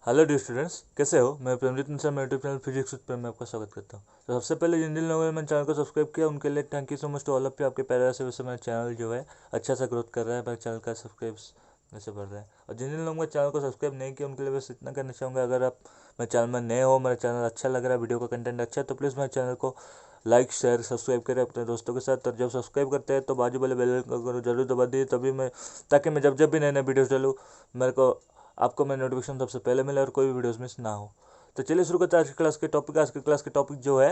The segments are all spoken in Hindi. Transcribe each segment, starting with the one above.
हेलो डियर स्टूडेंट्स, कैसे हो। मैं प्रेमजीत मिश्रा, मेरे यूट्यूब चैनल फिजिक्स विद प्रेम में आपका स्वागत करता हूँ। तो सबसे पहले जिन जिन लोगों ने मेरे चैनल को सब्सक्राइब किया उनके लिए thank you so much to all of you. आपके प्यार से वैसे मेरा चैनल जो है अच्छा सा ग्रोथ कर रहा है, मेरे चैनल का सब्सक्राइब्स वैसे बढ़ रहा है। और जिन जिन लोगों ने चैनल को सब्सक्राइब नहीं किया उनके लिए बस इतना कहना चाहूँगा, अगर आप मेरे चैनल में नए हो, मेरा चैनल अच्छा लग रहा है, वीडियो का कंटेंट अच्छा है, तो प्लीज़ मेरे चैनल को लाइक शेयर सब्सक्राइब करें अपने दोस्तों के साथ। और जब सब्सक्राइब करते हैं तो बाजू वाले बेल आइकन को जरूर दबा दिए, तभी मैं ताकि मैं जब भी नए नए वीडियोस डालूँ मेरे को आपको मैं नोटिफिकेशन सबसे पहले मिले और कोई भी वीडियोस मिस ना हो। तो चलिए शुरू करते हैं आज की क्लास के टॉपिक। आज की क्लास के टॉपिक जो है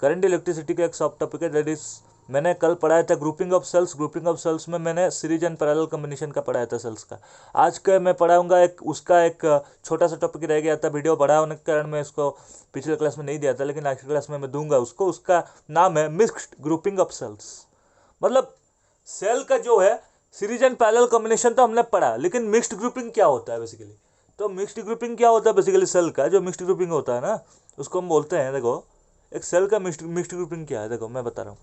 करंट इलेक्ट्रिसिटी का एक सब टॉपिक है, दैट इज मैंने कल पढ़ाया था grouping of cells. Grouping of cells में मैंने सीरीज एंड पैरेलल कॉम्बिनेशन का पढ़ाया था सेल्स का। आज का मैं पढ़ाऊंगा एक उसका एक छोटा सा टॉपिक रह गया था, वीडियो बड़ा होने के कारण मैं इसको पिछले क्लास में नहीं दिया था, लेकिन आज की क्लास में मैं दूंगा उसको। उसका नाम है मिक्स्ड ग्रुपिंग ऑफ सेल्स। मतलब सेल का जो है सीरीज एंड पैरेलल कॉम्बिनेशन तो हमने पढ़ा, लेकिन मिक्स्ड ग्रुपिंग क्या होता है बेसिकली। तो मिक्स्ड ग्रुपिंग क्या होता है बेसिकली, सेल का जो मिक्स्ड ग्रुपिंग होता है ना, उसको हम बोलते हैं, देखो एक सेल का मिक्स्ड ग्रुपिंग क्या है, देखो मैं बता रहा हूँ,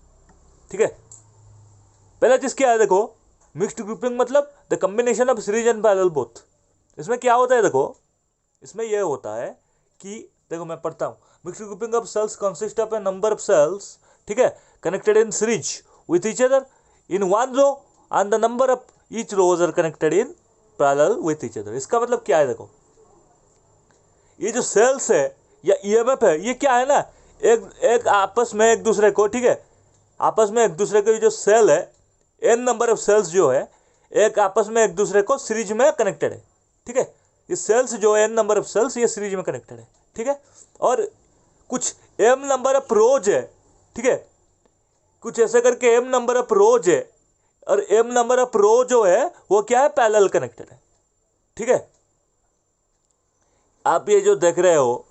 ठीक है। पहला चीज क्या है, देखो मिक्स्ड ग्रुपिंग मतलब the combination of series and parallel both. इसमें क्या होता है, देखो इसमें यह होता है कि देखो मैं पढ़ता हूँ, mixed grouping of cells consist of a number of cells, ठीक है, connected in series with each other in one row and the number of each rows are connected in parallel with each other. इसका मतलब क्या है, देखो ये जो सेल्स है या ईएमएफ है, ये क्या है ना, एक एक आपस में एक दूसरे को, ठीक है, आपस में एक दूसरे के जो सेल है, एन नंबर ऑफ सेल्स जो है एक आपस में एक दूसरे को सीरीज में कनेक्टेड है, ठीक है। ये सेल्स जो है एन नंबर ऑफ सेल्स ये सीरीज में कनेक्टेड है, ठीक है। और कुछ एम नंबर ऑफ रोज है, ठीक है, कुछ ऐसे करके एम नंबर ऑफ रोज है, और एम नंबर ऑफ रो जो है वो क्या है, पैरेलल कनेक्टेड है, ठीक है। आप ये जो देख रहे हो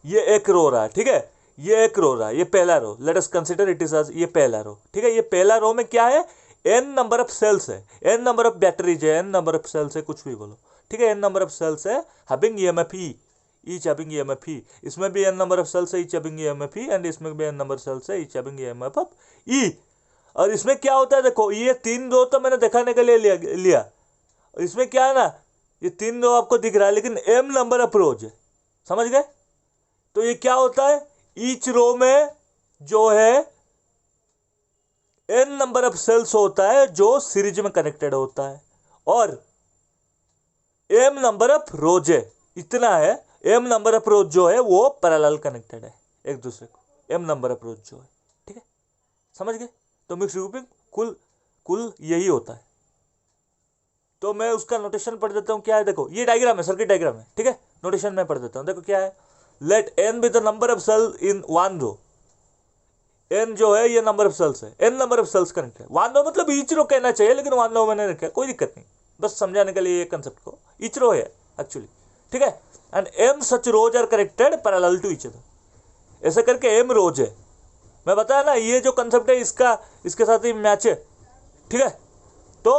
ये एक रो रहा है, ठीक है, ये एक रो रहा है, ये पहला row, let us consider it is ये पहला रो, ठीक है। ये पहला रो में क्या है, एन नंबर ऑफ सेल्स है, एन नंबर ऑफ बैटरीज है, एन नंबर ऑफ सेल्स है, कुछ भी बोलो, ठीक है, एन नंबर ऑफ सेल्स है हैविंग ईएमएफ ई, ईच हैविंग ईएमएफ ई। इसमें भी एन नंबर ऑफ सेल्स है each having EMF E, and इसमें भी एन नंबर सेल्स है ईच हैविंग ईएमएफ ऑफ ई। और इसमें क्या होता है, देखो ये तीन रो तो मैंने दिखाने के लिए लिया। इसमें क्या है ना, ये तीन रो आपको दिख रहा है, लेकिन एम नंबर ऑफ रोज है, समझ गए। तो ये क्या होता है, ईच रो में जो है एन नंबर ऑफ सेल्स होता है जो सीरीज में कनेक्टेड होता है, और एम नंबर ऑफ रोज है, इतना है। एम नंबर ऑफ रोज जो है वो पैरेलल कनेक्टेड है एक दूसरे को, एम नंबर ऑफ रोज जो है, ठीक है, समझ गए। तो मिक्स ग्रुपिंग कुल कुल यही होता है। तो मैं उसका नोटेशन पढ़ देता हूं, क्या है, देखो ये डायग्राम है, सर्किट डायग्राम है, ठीक है। नोटेशन में पढ़ देता हूं, देखो क्या है, let n be the number of cell in one row. N जो है ये नंबर ऑफ सेल्स है, n number of cells connect है, वन रो मतलब ईच रो कहना चाहिए, लेकिन वन रो मैंने रखा, कोई दिक्कत नहीं, बस समझाने के लिए ये कंसेप्ट को, ईच रो है एक्चुअली, ठीक है। And m such rows are connected parallel to each other, ऐसे करके एम रोज है। मैं बताया ना ये जो कंसेप्ट है इसका इसके साथ ही मैच है, ठीक है। तो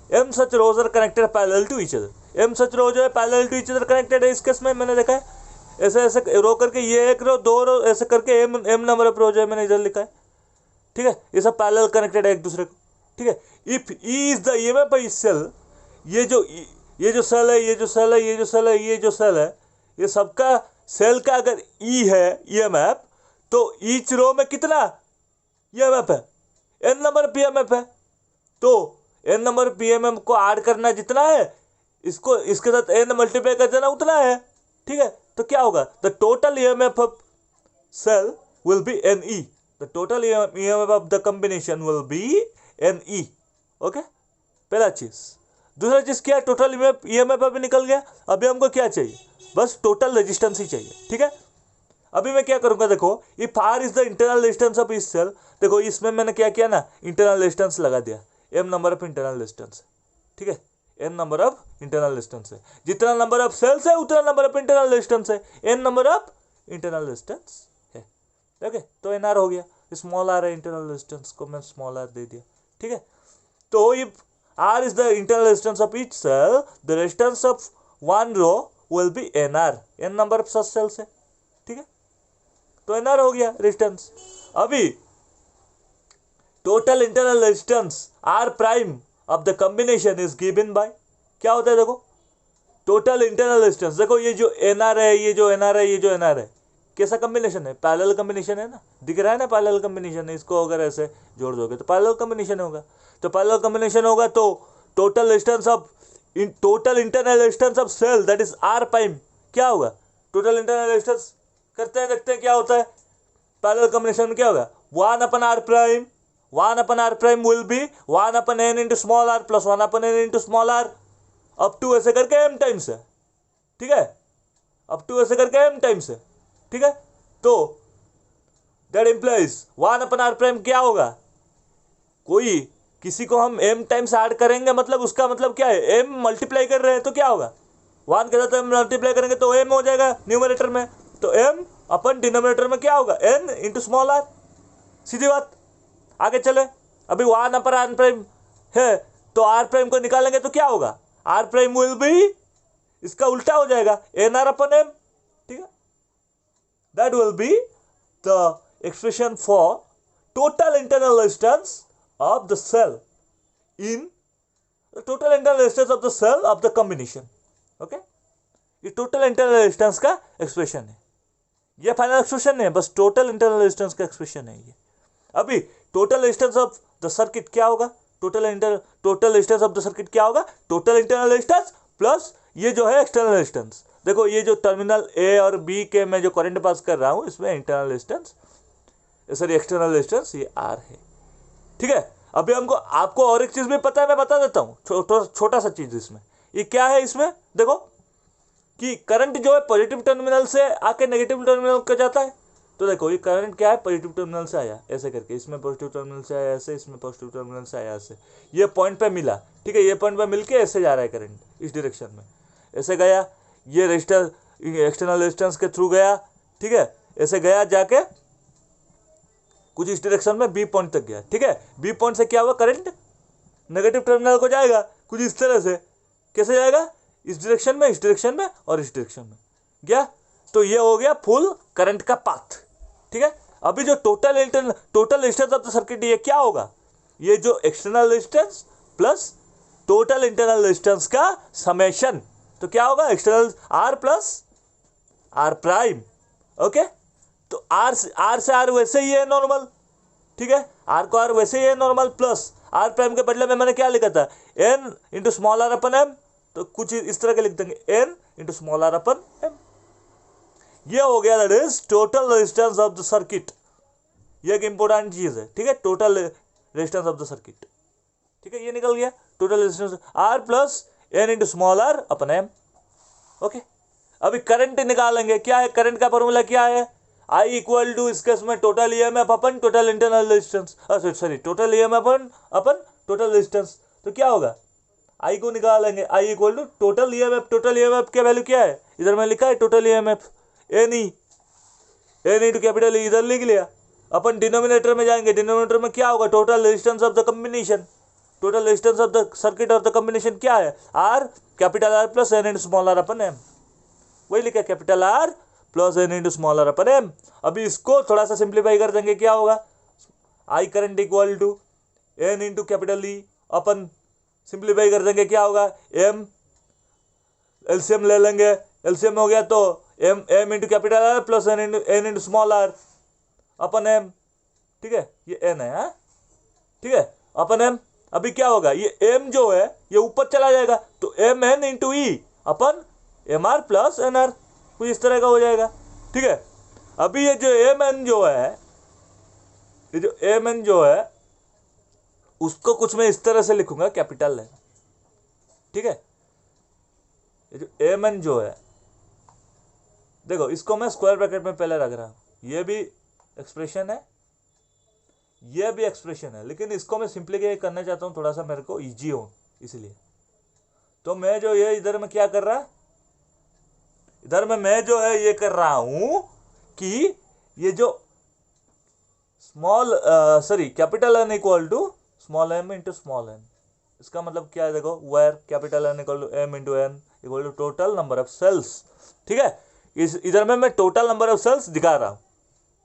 M such rows are connected parallel to each other, M such row जो है parallel to each other connected है। इस केस में मैंने देखा है ऐसे ऐसे रो करके, ये एक रो दो रो ऐसे करके एम एम नंबर ऑफ रो जो है मैंने इधर लिखा है, ठीक है। ये सब पैरेलल कनेक्टेड है एक दूसरे को, ठीक है। If E is the EMF by cell, ये जो सेल है, ये जो सेल है, ये जो सेल है, ये जो सेल है, ये सबका सेल का अगर ई है ईएमएफ, तो ईच रो में कितना ईएमएफ है, एन नंबर पीएमएफ है। तो एन नंबर पीएमएफ को ऐड करना जितना है, इसको इसके साथ एन मल्टीप्लाई कर देना उतना है, ठीक है। तो क्या होगा, the total EMF of cell will be n E, the total EMF of the combination will be n E, okay. पहला चीज। दूसरा चीज क्या है, टोटल ईएमएफ अभी निकल गया, अभी हमको क्या चाहिए, बस टोटल रेजिस्टेंस ही चाहिए, ठीक है। अभी मैं क्या करूंगा, देखो if r is the internal resistance of इस सेल, देखो इसमें मैंने क्या किया ना, इंटरनल रेजिस्टेंस लगा दिया, m number of internal resistance, ठीक है, n number of internal resistance है, जितना नंबर ऑफ सेल्स है उतना नंबर ऑफ इंटरनल रेजिस्टेंस है, n number of internal resistance है, ओके। तो एन आर हो गया, स्मॉल आर है इंटरनल रेजिस्टेंस को मैं स्मॉल आर दे दिया, ठीक है। तो if r is the internal resistance of each cell, the resistance of one row will be N R, N number of such cells है, ठीक है। तो एन आर हो गया रेजिस्टेंस। अभी total internal resistance R prime of the combination is given by, क्या होता है देखो, टोटल इंटरनल रेजिस्टेंस, देखो ये जो एनआर है, ये जो एनआर है, ये जो एनआर है, कैसा कॉम्बिनेशन है? पैरेलल कॉम्बिनेशन है ना, दिख रहा है ना पैरेलल कॉम्बिनेशन है। इसको अगर ऐसे जोड़ दोगे तो पैरेलल कॉम्बिनेशन होगा। तो पैरेलल कॉम्बिनेशन होगा तो total resistance of total internal resistance of cell that is R prime क्या होगा? टोटल इंटरनल रेजिस्टेंस करते हैं, देखते हैं क्या होता है। पैरेलल कॉम्बिनेशन में क्या होगा? 1/r prime, 1/r prime will be 1/n into small R plus 1/n into small R up to ऐसे करके m टाइम्स है, ठीक है, अप टू ऐसे करके m टाइम्स है, ठीक है। तो दैट इंप्लाइज 1/r प्राइम क्या होगा? कोई किसी को हम m टाइम्स ऐड करेंगे, मतलब उसका मतलब क्या है? m मल्टीप्लाई कर रहे हैं तो क्या होगा? 1 के साथ m मल्टीप्लाई करेंगे तो m हो जाएगा न्यूमरेटर में, तो m अपन डिनोमिनेटर में क्या होगा? n into small R. सीधी बात, आगे चले। अभी 1/r प्राइम है तो r प्राइम को निकालेंगे तो क्या होगा? r प्राइम विल बी, इसका उल्टा हो जाएगा, nr/m, ठीक है। That will be the expression for total internal resistance of the cell in total internal resistance of the cell of the combination. Okay, ये टोटल इंटरनल रेजिस्टेंस का एक्सप्रेशन है, ये फाइनल एक्सप्रेशन नहीं है, बस टोटल इंटरनल रेजिस्टेंस का एक्सप्रेशन है ये। अभी total resistance of the circuit क्या होगा? Total resistance of the circuit क्या होगा? टोटल इंटरनल रेजिस्टेंस प्लस ये जो है एक्सटर्नल रेजिस्टेंस। देखो ये जो टर्मिनल ए और बी के मैं जो करंट पास कर रहा हूं इसमें internal resistance, sorry external resistance ये आर है, ठीक है। अभी हमको आपको और एक चीज भी पता है, मैं बता देता हूं, छोटा सा चीज इसमें। ये क्या है? इसमें देखो कि करंट जो है पॉजिटिव टर्मिनल से आके नेगेटिव टर्मिनल को जाता है। तो देखो ये करंट क्या है? पॉजिटिव टर्मिनल से आया ऐसे करके, इसमें पॉजिटिव टर्मिनल से आया ऐसे, इसमें पॉजिटिव टर्मिनल से आया ऐसे, ये पॉइंट पे मिला, ठीक है। ये पॉइंट पे मिलके ऐसे जा रहा है करंट इस डायरेक्शन में, ऐसे गया, ये रजिस्टर एक्सटर्नल रेजिस्टेंस के थ्रू गया, ठीक है, ऐसे गया जाके कुछ इस डायरेक्शन में बी पॉइंट तक गया, ठीक है। बी पॉइंट से क्या हुआ? करंट नेगेटिव टर्मिनल को जाएगा कुछ इस तरह से, कैसे जाएगा? इस डायरेक्शन में, इस डायरेक्शन में और इस डायरेक्शन में गया। तो ये हो गया फुल करंट का पाथ, ठीक है। अभी जो total resistance of the circuit ये क्या होगा? ये जो external resistance plus total internal resistance का समेशन, तो क्या होगा? External R plus R prime. Okay, तो आर से आर वैसे ही है नॉर्मल, ठीक है, आर को आर वैसे ही है नॉर्मल, प्लस आर प्राइम के बदले में मैंने क्या लिखा था? N into small R upon M, तो कुछ इस तरह के लिख देंगे, N into small R upon M. ये हो गया that is total resistance of the circuit. ये एक इंपॉर्टेंट चीज है, ठीक है, total resistance of the circuit, ठीक है। ये निकल गया total resistance R plus N into small R upon M. Okay, अभी करंट निकालेंगे। क्या है करंट का फॉर्मूला? क्या है? आई इक्वल टू इस केस में total EMF upon total internal resistance, sorry total EMF upon total resistance. तो क्या होगा? आई को निकालेंगे, I equal to total EMF. Total EMF क्या वैल्यू क्या है? इधर में लिखा है total EMF N E two capital E, इधर लिख लिया। अपन डिनोमिनेटर में जाएंगे, डिनोमिनेटर में क्या होगा? Total resistance of the combination, total resistance of the circuit of the combination क्या है? R capital R plus N into small R upon M, वही लिखा capital R plus N into small R upon M. अभी इसको थोड़ा सा सिंप्लीफाई कर देंगे, क्या होगा? I current equal to N into capital E, अपन सिंप्लीफाई कर देंगे, क्या होगा? एम एलसीएम ले लेंगे, एलसीएम हो गया तो M into capital R plus N into small R upon M, ठीक है, ये एन है, हाँ ठीक है, अपन एम। अभी क्या होगा? ये एम जो है ये ऊपर चला जाएगा, तो M N into E upon M R plus N R, कुछ इस तरह का हो जाएगा, ठीक है। अभी ये जो एम एन जो है, ये जो एम एन जो है उसको कुछ मैं इस तरह से लिखूंगा, कैपिटल है, ठीक है। ये जो एम एन जो है, देखो इसको मैं स्क्वायर ब्रैकेट में पहले रख रहा हूं, ये भी एक्सप्रेशन है, ये भी एक्सप्रेशन है, लेकिन इसको मैं सिंपली करना चाहता हूं थोड़ा सा मेरे को इजी हो, इसलिए तो मैं जो ये इधर में क्या कर रहा, इधर में मैं जो है ये कर रहा हूं कि ये जो small sorry capital N equal to small M into small N, इसका मतलब क्या है? देखो where capital N equal to M into N equal to total number of cells, ठीक है। इस इधर में मैं टोटल नंबर ऑफ सेल्स दिखा रहा हूं,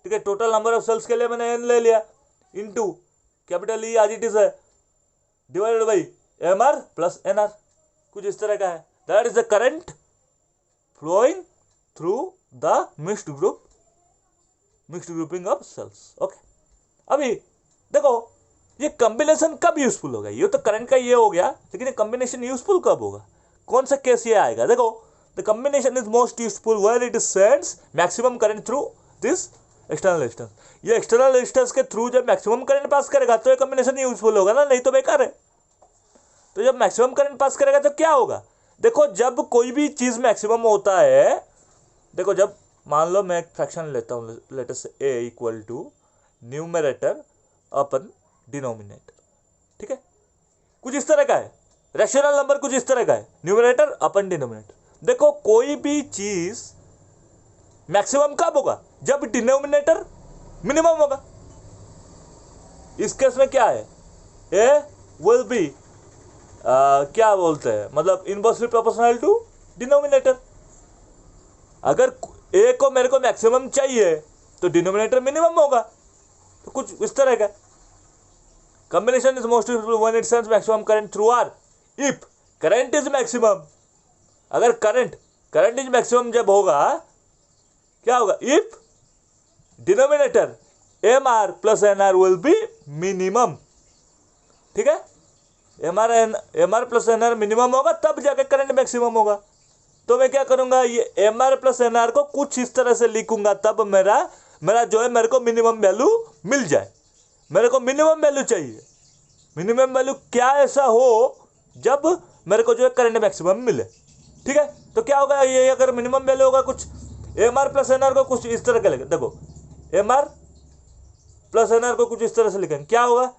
ठीक है। टोटल नंबर ऑफ सेल्स के लिए मैंने एन ले लिया into capital E as it is है divided by M R plus N R, कुछ इस तरह का है। That is the current flowing through the mixed grouping of cells. Okay, अभी देखो ये कॉम्बिनेशन कब यूजफुल होगा? ये तो करंट का ये हो गया, लेकिन ये कॉम्बिनेशन यूजफुल कब होगा? कौन सा केस ये आएगा? देखो, the combination is most useful when it sends maximum current through this external resistance. ये एक्सटर्नल रेजिस्टेंस के थ्रू जब मैक्सिमम करंट पास करेगा तो ये कॉम्बिनेशन यूजफुल होगा ना, नहीं तो बेकार है। तो जब मैक्सिमम करंट पास करेगा तो क्या होगा? देखो, जब कोई भी चीज मैक्सिमम होता है, देखो जब मान लो मैं एक फ्रैक्शन लेता हूँ, late us say a equal to numerator upon denominator, ठीक है, कुछ इस तरह का है। रैशनल नंबर कुछ इस तरह का है, न्यूमरेटर अपन डिनोमिनेटर। देखो, कोई भी चीज मैक्सिमम कब होगा? जब डिनोमिनेटर मिनिमम होगा। इस केस में क्या है? ए विल बी क्या बोलते हैं, मतलब इनवर्सली प्रोपोर्शनल टू डिनोमिनेटर। अगर ए को मेरे को मैक्सिमम चाहिए तो डिनोमिनेटर मिनिमम होगा। तो कुछ इस तरह का combination is most useful when it sends maximum current through R if current is maximum. अगर करंट इज मैक्सिमम जब होगा, क्या होगा? If denominator M R plus N R will be minimum, ठीक है, M R plus N R minimum होगा, तब जाकर करंट मैक्सिमम होगा। तो मैं क्या करूंगा, ये M R plus N R को कुछ इस तरह से लिखूंगा, तब मेरा जो है मेरे को मिनिमम वैल्यू मिल जाए। मेरे को मिनिमम वैल्यू चाहिए। मिनिमम वैल्यू क्या ऐसा हो जब मेरे को जो है करंट मैक्सिमम मिले, ठीक है। तो क्या होगा, ये अगर मिनिमम वैल्यू होगा कुछ M R plus N R को कुछ इस तरह का लिखें। देखो, M R plus N R को कुछ इस तरह से लिखें, क्या होगा?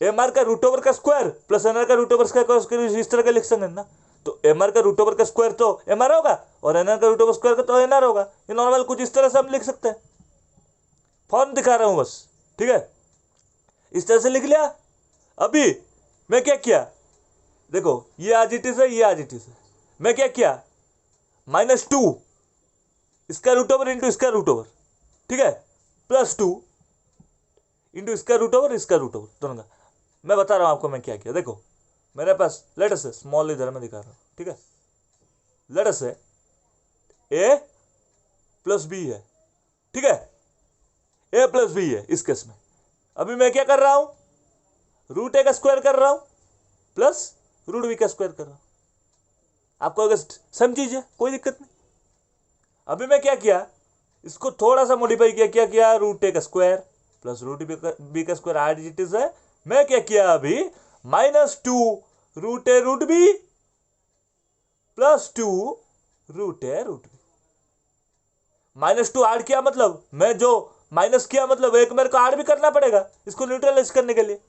एम आर का रूट ओवर का स्क्वायर प्लस एन आर का रूट ओवर का इस तरह का लिख सकते ना। तो एम आर का रूट ओवर का स्क्वायर तो एम आर होगा और एन आर का रूट ओवर स्क्वायर का तो एन आर होगा। ये नॉर्मल कुछ इस तरह से हम लिख सकते हैं। फॉर्म दिखा रहा हूं बस, ठीक है, इस तरह से लिख लिया। अभी मैं क्या किया, देखो ये आज इट इज है, ये आज इट इज है। मैं क्या किया, -2 इसका रूट ओवर इंटू इसका रूट ओवर, ठीक है, +2 इंटू इसका रूट ओवर दोनों का। मैं बता रहा हूं आपको मैं क्या किया। देखो, मेरे पास लेट अस से स्मॉल इधर में दिखा रहा हूं, ठीक है, late us say a plus B है, ठीक है, a प्लस बी है इस केस में। अभी मैं क्या कर रहा हूं, रूट a का स्क्वायर कर रहा हूं प्लस रूट b का स्क्वायर कर रहा हूं। आपको अगर समझिए कोई दिक्कत नहीं। अभी मैं क्या किया, इसको थोड़ा सा मॉडिफाई किया, क्या किया, रूट a का स्क्वायर प्लस रूट b का स्क्वायर आज इट इज है। मैं क्या किया अभी, -2 root a root b +2 root a root b। -2 add किया, मतलब मैं जो माइनस किया, मतलब एक मेरे को ऐड भी करना पड़ेगा इसको न्यूट्रलाइज करने के लिए।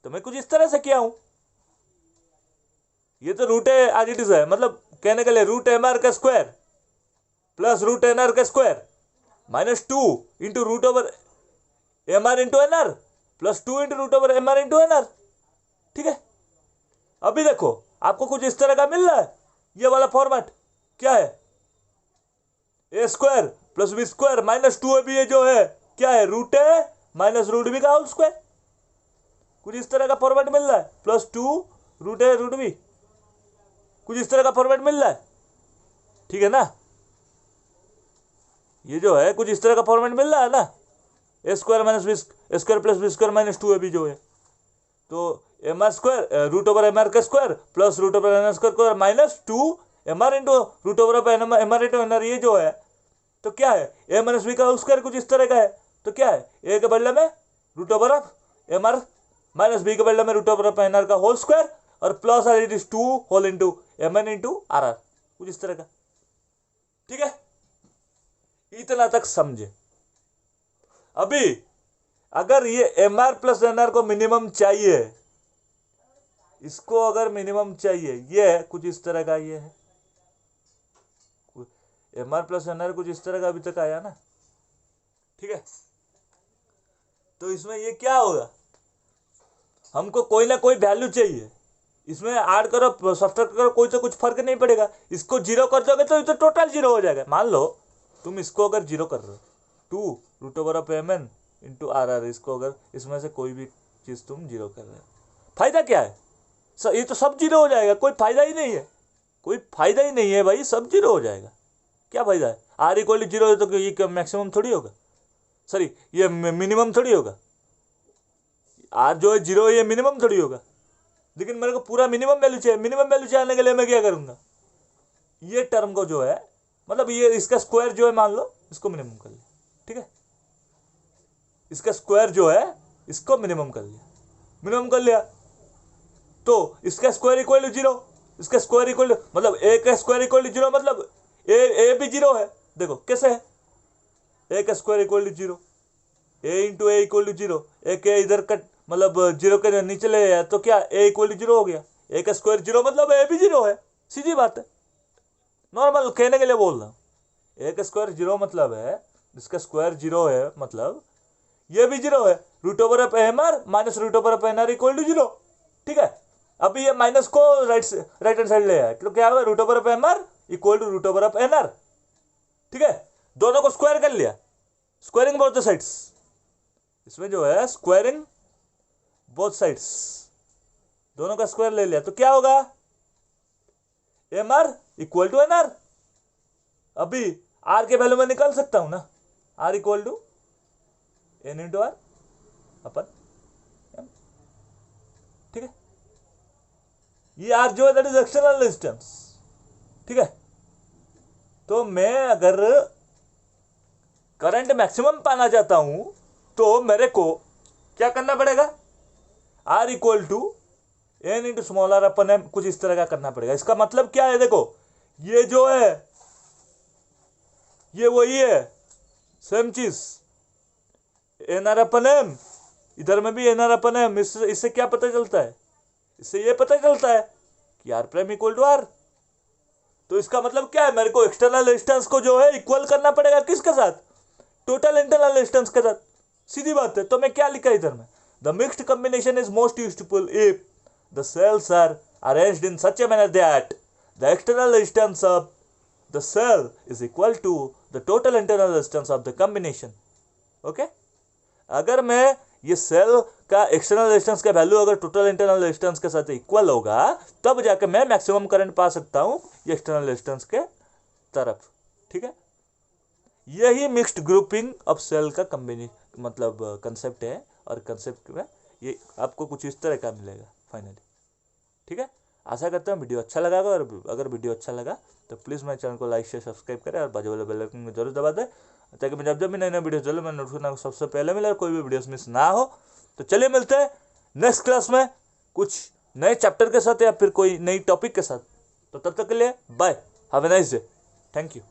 तो मैं कुछ इस तरह से किया हूं। ये तो root a as it is है, मतलब कहने के लिए रूट एम आर का square plus root N R का square -2 into root over M R into N R +2 into root over M R into N R, ठीक है। अभी देखो आपको कुछ इस तरह का मिल रहा है। ये वाला फॉर्मेट क्या है, A square plus B square -2ab, ये जो है क्या है, root a minus root b का होल स्क्वायर। कुछ इस तरह का फॉर्मेट मिल रहा है, +2 रूट a रूट b, कुछ इस तरह का फॉर्मेट मिल रहा है, ठीक है ना। ये जो है कुछ इस तरह का फॉर्मेट मिल रहा है ना, A square minus B square plus B square -2ab जो है। तो M R square root over M R का square plus root over N R square -2 M R into root over M R into N R, ये जो है तो क्या है, ए माइनस बी का होल स्क्वायर कुछ इस तरह का है। तो क्या है, ए के बदले में root over of M R minus B के बदले में root over of N R का होल स्क्वायर और plus R it is 2 whole into M N into R R, कुछ इस तरह का, ठीक है। इतना तक समझे। अभी अगर ये M R plus N R को मिनिमम चाहिए, इसको अगर मिनिमम चाहिए, ये कुछ इस तरह का ये है, M R plus N R कुछ इस तरह का अभी तक आया ना, ठीक है। तो इसमें ये क्या होगा, हमको कोई ना कोई वैल्यू चाहिए, इसमें ऐड करो सब्ट्रैक्ट करो, कोई तो कुछ फर्क नहीं पड़ेगा। इसको 0 कर दोगे तो टोटल 0 हो जाएगा। मान लो तुम इसको अगर 0 कर रहे हो, 2 root over of M N into R R, इसको अगर इसमें से कोई भी चीज़ तुम 0 कर रहे हो, फायदा क्या है, ये तो सब 0 हो जाएगा, कोई फायदा ही नहीं है। कोई फायदा ही नहीं है भाई, सब जीरो हो जाएगा, क्या फायदा है। आर इक्वल टू जीरो है तो ये मैक्सिमम थोड़ी होगा, सॉरी ये मिनिमम थोड़ी होगा। आर जो है जीरो है ये मिनिमम थोड़ी होगा, लेकिन मेरे को पूरा मिनिमम वैल्यू चाहिए। मिनिमम वैल्यू चाहने के लिए मैं क्या करूंगा, ये टर्म को जो है मतलब ये इसका स्क्वायर जो है मान लो इसको मिनिमम कर लिया, ठीक है, इसका स्क्वायर जो है इसको मिनिमम कर लिया, मिनिमम कर लिया तो इसका स्क्वायर इक्वल टू जीरो, इसका स्क्वायर इक्वल टू मतलब ए का स्क्वायर इक्वल टू जीरो, मतलब ए भी जीरो है। देखो कैसे है, ए का square equal to zero, A into A equal to zero, A के इधर कट मतलब जीरो के नीचे ले आया तो क्या ए इक्वल टू जीरो हो गया। ए का स्क्वायर जीरो मतलब ए भी जीरो है, सीधी बात है, नॉर्मल कहने के लिए बोल रहा हूँ। ए का स्क्वायर जीरो मतलब है, इसका स्क्वायर जीरो है मतलब ये भी जीरो है। Root over of M R minus root over of N R equal to zero, ठीक है। अभी ये माइनस को राइट हैंड साइड ले आया तो क्या होगा, root over of M R equal to root over of N R, ठीक है। दोनों को स्क्वायर कर लिया, स्क्वायरिंग बोथ द साइड्स, इसमें जो है स्क्वायरिंग बोथ साइड्स, दोनों का स्क्वायर ले लिया तो क्या होगा, M R equal to N R. अभी आर के वैल्यू में निकाल सकता हूं ना, R equal to N into R upon M, ठीक है। ये आर जो है दैट इज एक्सटर्नल रेजिस्टेंस, ठीक है। तो मैं अगर करंट मैक्सिमम पाना चाहता हूं तो मेरे को क्या करना पड़ेगा, R equal to N into small R upon M, कुछ इस तरह का करना पड़ेगा। इसका मतलब क्या है, देखो ये जो है ये वही है सेम चीज, एन आर अपन एम, इधर में भी एन आर अपन एम। इससे क्या पता चलता है, इससे ये पता चलता है कि R prime equal to R. तो इसका मतलब क्या है, मेरे को एक्सटर्नल रेजिस्टेंस को जो है इक्वल करना पड़ेगा किसके साथ, टोटल इंटरनल रेजिस्टेंस के साथ, सीधी बात है। तो मैं क्या लिखा इधर में, the mixed combination is most useful if the cells are arranged in such a manner that the external resistance of the cell is equal to the total internal resistance of the combination. Okay, अगर मैं ये सेल का एक्सटर्नल रेजिस्टेंस का वैल्यू अगर टोटल इंटरनल रेजिस्टेंस के साथ इक्वल होगा तब जाके मैं मैक्सिमम करंट पा सकता हूं ये एक्सटर्नल रेजिस्टेंस के तरफ, ठीक है। यही मिक्स्ड ग्रुपिंग ऑफ सेल का कॉम्बिनेशन मतलब कंसेप्ट है, और कंसेप्ट में ये आपको कुछ इस तरह का मिलेगा फाइनली, ठीक है। आशा करता हूँ वीडियो अच्छा लगा, और अगर वीडियो अच्छा लगा तो प्लीज़ मेरे चैनल को लाइक शेयर सब्सक्राइब करें और बाजू वाले बेल आइकन को जरूर दबा दें, ताकि मैं जब भी नई नई वीडियो चलो मैं नोटिफिकेशन सबसे पहले मिले और कोई भी वीडियोस मिस ना हो। तो चलिए मिलते हैं नेक्स्ट क्लास में कुछ नए चैप्टर के साथ या फिर कोई नई टॉपिक के साथ। तो तब तक के लिए bye, have a nice day, thank you.